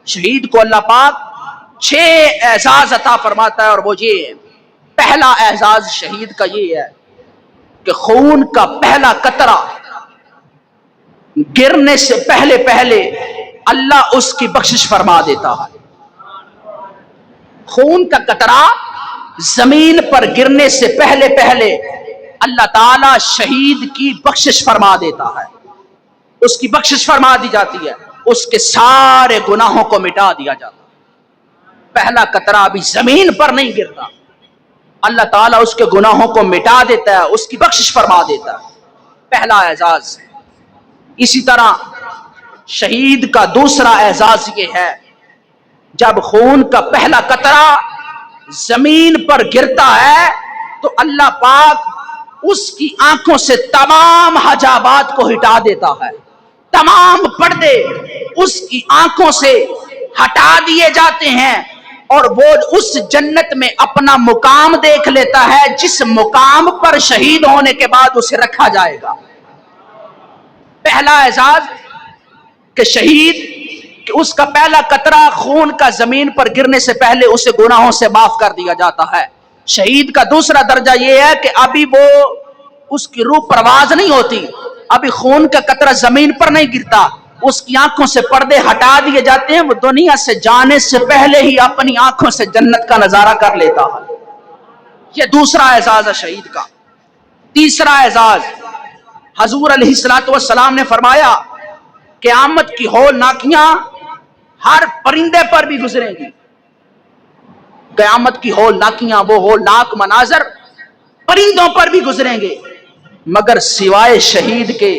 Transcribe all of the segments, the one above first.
شہید کو اللہ پاک 6 اعزاز عطا فرماتا ہے، اور وہ یہ ہے۔ پہلا اعزاز شہید کا یہ ہے کہ خون کا پہلا قطرہ گرنے سے پہلے پہلے اللہ اس کی بخشش فرما دیتا ہے۔ خون کا قطرہ زمین پر گرنے سے پہلے پہلے اللہ تعالی شہید کی بخشش فرما دیتا ہے، اس کی بخشش فرما دی جاتی ہے، اس کے سارے گناہوں کو مٹا دیا جاتا ہے۔ پہلا قطرہ ابھی زمین پر نہیں گرتا، اللہ تعالیٰ اس کے گناہوں کو مٹا دیتا ہے، اس کی بخشش فرما دیتا ہے، پہلا اعزاز۔ اسی طرح شہید کا دوسرا اعزاز یہ ہے، جب خون کا پہلا قطرہ زمین پر گرتا ہے تو اللہ پاک اس کی آنکھوں سے تمام حجابات کو ہٹا دیتا ہے، تمام پردے اس کی آنکھوں سے ہٹا دیے جاتے ہیں، اور وہ اس جنت میں اپنا مقام دیکھ لیتا ہے جس مقام پر شہید ہونے کے بعد اسے رکھا جائے گا۔ پہلا اعزاز کہ شہید کہ اس کا پہلا قطرہ خون کا زمین پر گرنے سے پہلے اسے گناہوں سے معاف کر دیا جاتا ہے۔ شہید کا دوسرا درجہ یہ ہے کہ ابھی وہ اس کی روح پرواز نہیں ہوتی، ابھی خون کا قطرہ زمین پر نہیں گرتا، اس کی آنکھوں سے پردے ہٹا دیے جاتے ہیں، وہ دنیا سے جانے سے پہلے ہی اپنی آنکھوں سے جنت کا نظارہ کر لیتا ہے۔ یہ دوسرا اعزاز ہے شہید کا۔ تیسرا اعزاز، حضور علیہ السلام نے فرمایا قیامت کی ہولناکیاں ہر پرندے پر بھی گزریں گی۔ قیامت کی ہولناکیاں، وہ ہولناک مناظر پرندوں پر بھی گزریں گے، مگر سوائے شہید کے،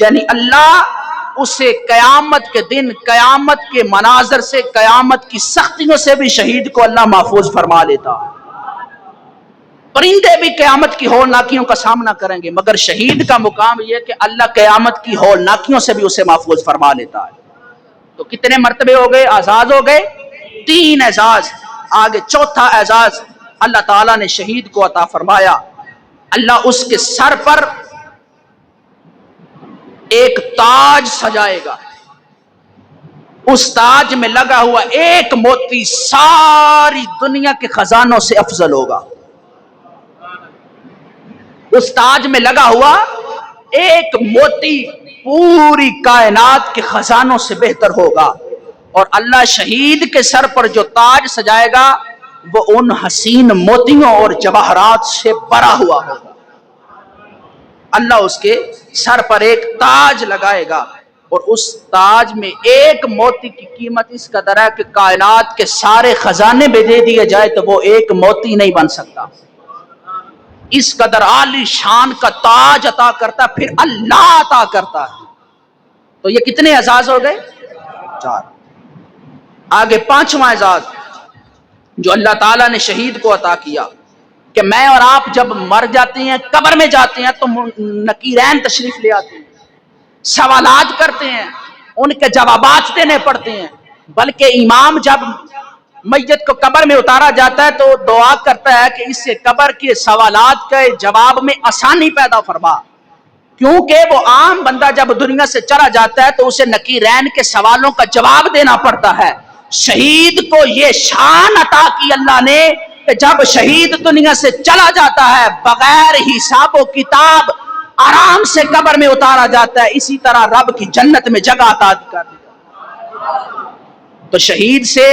یعنی اللہ اسے قیامت کے دن، قیامت کے مناظر سے، قیامت کی سختیوں سے بھی شہید کو اللہ محفوظ فرما لیتا ہے۔ پرندے بھی قیامت کی ہولناکیوں کا سامنا کریں گے، مگر شہید کا مقام یہ کہ اللہ قیامت کی ہولناکیوں سے بھی اسے محفوظ فرما لیتا ہے۔ تو کتنے مرتبے ہو گئے، اعزاز ہو گئے؟ 3 اعزاز۔ آگے چوتھا اعزاز اللہ تعالیٰ نے شہید کو عطا فرمایا، اللہ اس کے سر پر ایک تاج سجائے گا، اس تاج میں لگا ہوا ایک موتی ساری دنیا کے خزانوں سے افضل ہوگا۔ اس تاج میں لگا ہوا ایک موتی پوری کائنات کے خزانوں سے بہتر ہوگا، اور اللہ شہید کے سر پر جو تاج سجائے گا وہ ان حسین موتیوں اور جواہرات سے بھرا ہوا ہوگا۔ اللہ اس کے سر پر ایک تاج لگائے گا، اور اس تاج میں ایک موتی کی قیمت اس قدر ہے کہ کائنات کے سارے خزانے بھی دے دیے جائے تو وہ ایک موتی نہیں بن سکتا۔ اس قدر عالی شان کا تاج عطا کرتا، پھر اللہ عطا کرتا ہے۔ تو یہ کتنے اعزاز ہو گئے؟ 4۔ آگے 5واں اعزاز جو اللہ تعالیٰ نے شہید کو عطا کیا کہ میں اور آپ جب مر جاتے ہیں، قبر میں جاتے ہیں تو نکیرین تشریف لے آتے ہیں، سوالات کرتے ہیں، ان کے جوابات دینے پڑتے ہیں، بلکہ امام جب میت کو قبر میں اتارا جاتا ہے تو دعا کرتا ہے کہ اس سے قبر کے سوالات کے جواب میں آسانی پیدا فرما، کیونکہ وہ عام بندہ جب دنیا سے چلا جاتا ہے تو اسے نکیرین کے سوالوں کا جواب دینا پڑتا ہے۔ شہید کو یہ شان عطا کی اللہ نے کہ جب شہید دنیا سے چلا جاتا ہے بغیر حساب و کتاب آرام سے قبر میں اتارا جاتا ہے، اسی طرح رب کی جنت میں جگہ عطا کر دی۔ تو شہید سے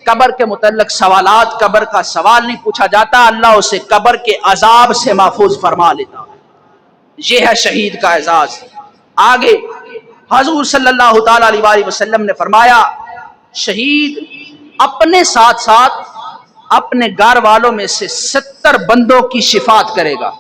قبر کے متعلق سوالات، قبر کا سوال نہیں پوچھا جاتا، اللہ اسے قبر کے عذاب سے محفوظ فرما لیتا۔ یہ ہے شہید کا اعزاز۔ آگے حضور صلی اللہ تعالی علیہ وسلم نے فرمایا شہید اپنے ساتھ ساتھ اپنے گھر والوں میں سے 70 بندوں کی شفاعت کرے گا۔